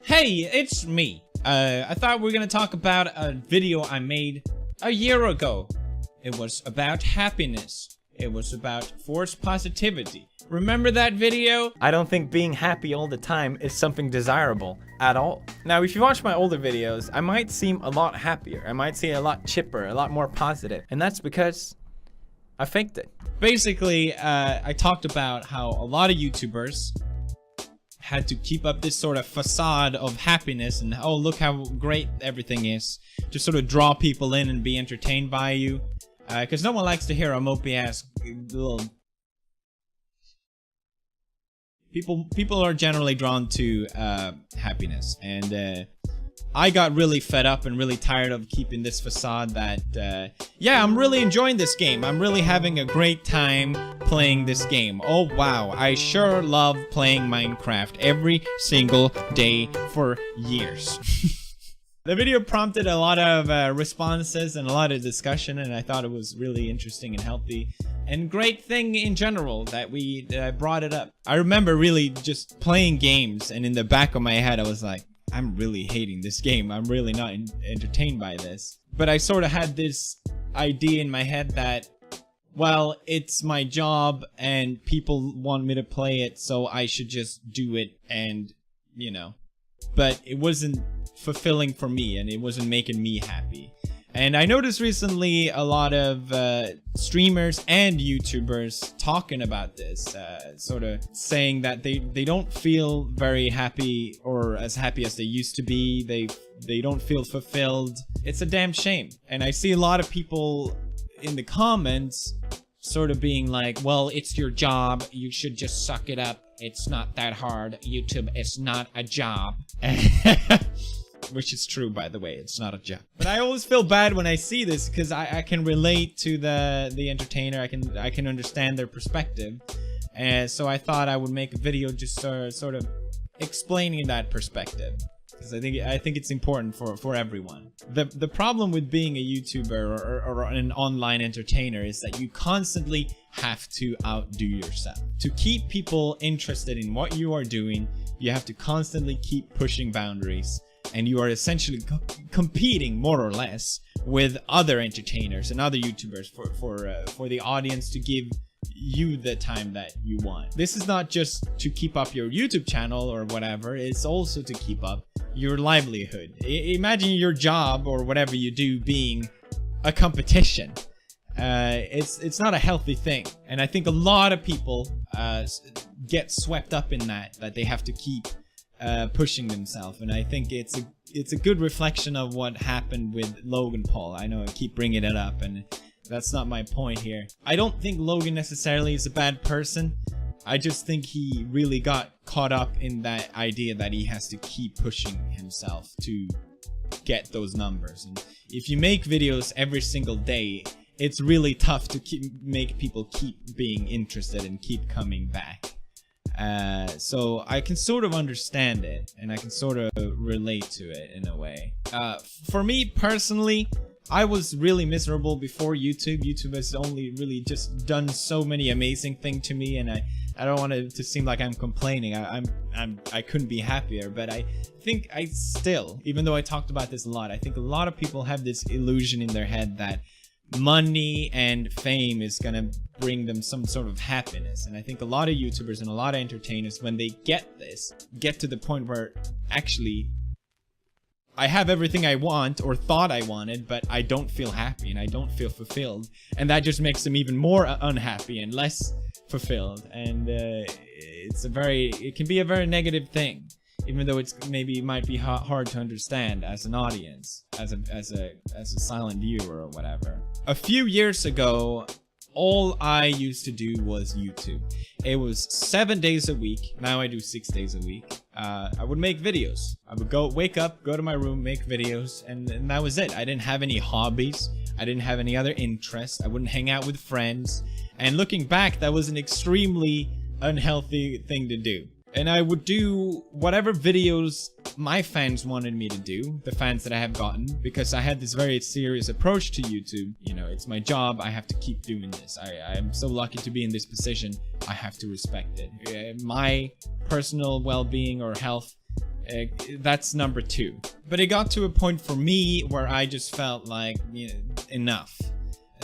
Hey, it's me. I thought we were gonna talk about a video I made a year ago. It was about happiness. It was about forced positivity. Remember that video? I don't think being happy all the time is something desirable at all. Now, if you watch my older videos, I might seem a lot happier. I might seem a lot chipper, a lot more positive. And that's because I faked it. Basically, I talked about how a lot of YouTubers had to keep up this sort of facade of happiness and, oh, look how great everything is, to sort of draw people in and be entertained by you. Because no one likes to hear a mopey ass little... People are generally drawn to happiness, and I got really fed up and really tired of keeping this facade that, yeah, I'm really enjoying this game. I'm really having a great time playing this game. Oh wow, I sure love playing Minecraft every single day for years. The video prompted a lot of responses and a lot of discussion, and I thought it was really interesting and healthy and great thing in general that I brought it up. I remember really just playing games, and in the back of my head I was like, I'm really hating this game. I'm really not entertained by this. But I sort of had this idea in my head that, well, it's my job and people want me to play it, so I should just do it, and, you know. But it wasn't fulfilling for me, and it wasn't making me happy. And I noticed recently a lot of streamers and YouTubers talking about this, sort of saying that they don't feel very happy or as happy as they used to be. They don't feel fulfilled. It's a damn shame. And I see a lot of people in the comments sort of being like, well, it's your job. You should just suck it up. It's not that hard. YouTube is not a job. Which is true, by the way. It's not a job. But I always feel bad when I see this, because I can relate to the entertainer. I can understand their perspective. And so I thought I would make a video just sort of explaining that perspective, because I think it's important for everyone. The problem with being a YouTuber or an online entertainer is that you constantly have to outdo yourself. To keep people interested in what you are doing, you have to constantly keep pushing boundaries. And you are essentially competing, more or less, with other entertainers and other YouTubers for the audience to give you the time that you want. This is not just to keep up your YouTube channel or whatever, it's also to keep up your livelihood. Imagine your job or whatever you do being a competition. It's not a healthy thing, and I think a lot of people get swept up in that they have to keep pushing themselves, and I think it's a good reflection of what happened with Logan Paul. I know I keep bringing it up, and that's not my point here. I don't think Logan necessarily is a bad person. I just think he really got caught up in that idea that he has to keep pushing himself to get those numbers. And if you make videos every single day, it's really tough to make people keep being interested and keep coming back. So I can sort of understand it, and I can sort of relate to it in a way. For me personally, I was really miserable before YouTube. YouTube has only really just done so many amazing things to me, and I don't want it to seem like I'm complaining. I couldn't be happier, but I think I still, even though I talked about this a lot, I think a lot of people have this illusion in their head that money and fame is gonna bring them some sort of happiness. And I think a lot of YouTubers and a lot of entertainers, when they get to the point where actually I have everything I want or thought I wanted, but I don't feel happy and I don't feel fulfilled, and that just makes them even more unhappy and less fulfilled. And it can be a very negative thing, even though maybe might be hard to understand as an audience, as a silent viewer or whatever. A few years ago, all I used to do was YouTube. It was 7 days a week. Now I do 6 days a week. I would make videos. I would wake up, go to my room, make videos, and that was it. I didn't have any hobbies. I didn't have any other interests. I wouldn't hang out with friends. And looking back, that was an extremely unhealthy thing to do. And I would do whatever videos my fans wanted me to do, the fans that I have gotten, because I had this very serious approach to YouTube. You know, it's my job, I have to keep doing this. I am so lucky to be in this position, I have to respect it. My personal well-being or health That's number 2. But it got to a point for me where I just felt like, you know, enough.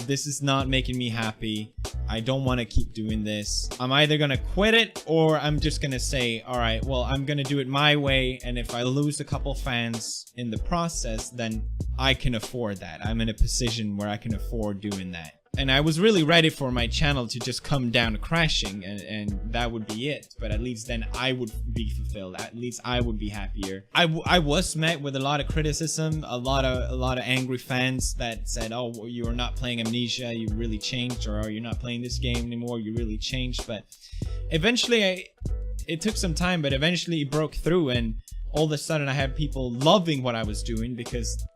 This is not making me happy. I don't want to keep doing this. I'm either gonna quit it, or I'm just gonna say, alright, well, I'm gonna do it my way, and if I lose a couple fans in the process, then I can afford that. I'm in a position where I can afford doing that. And I was really ready for my channel to just come down crashing, and that would be it. But at least then I would be fulfilled. At least I would be happier. I was met with a lot of criticism, a lot of angry fans that said, oh, well, you're not playing Amnesia, you really changed, or you're not playing this game anymore, you really changed. But eventually, it took some time, but eventually it broke through, and all of a sudden I had people loving what I was doing because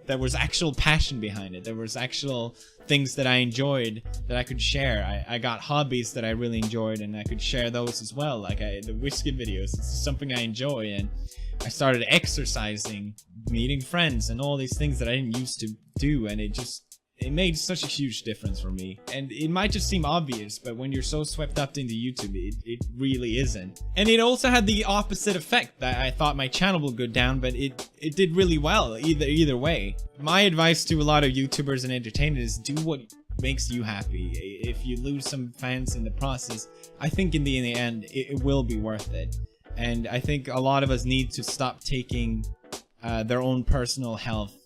there was actual passion behind it. There was actual things that I enjoyed that I could share. I got hobbies that I really enjoyed, and I could share those as well. Like the whiskey videos, it's something I enjoy, and I started exercising, meeting friends, and all these things that I didn't used to do, and it made such a huge difference for me. And it might just seem obvious, but when you're so swept up into YouTube, it really isn't. And it also had the opposite effect, that I thought my channel would go down, but it did really well either way. My advice to a lot of YouTubers and entertainers is do what makes you happy. If you lose some fans in the process, I think in the end, it will be worth it. And I think a lot of us need to stop taking their own personal health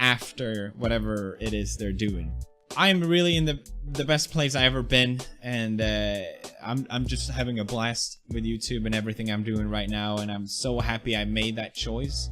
after whatever it is they're doing. I'm really in the best place I've ever been, and I'm just having a blast with YouTube and everything I'm doing right now, and I'm so happy I made that choice.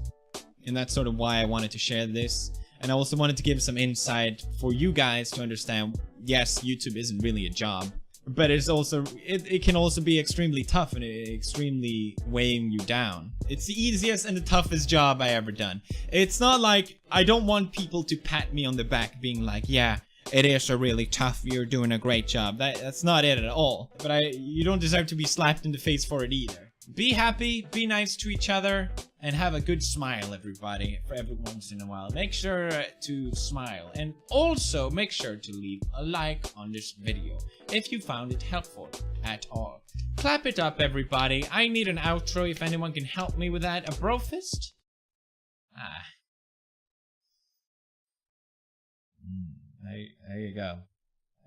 And that's sort of why I wanted to share this. And I also wanted to give some insight for you guys to understand, yes, YouTube isn't really a job, but it's also it can also be extremely tough and extremely weighing you down. It's the easiest and the toughest job I ever done. It's not like, I don't want people to pat me on the back being like, yeah, it is a really tough, you're doing a great job. That's not it at all. But you don't deserve to be slapped in the face for it either. Be happy, be nice to each other, and have a good smile, everybody, for every once in a while. Make sure to smile, and also make sure to leave a like on this video if you found it helpful at all. Clap it up, everybody. I need an outro if anyone can help me with that. A bro fist? There you go.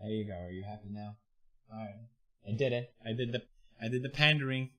There you go. Are you happy now? Alright. I did it. I did the pandering.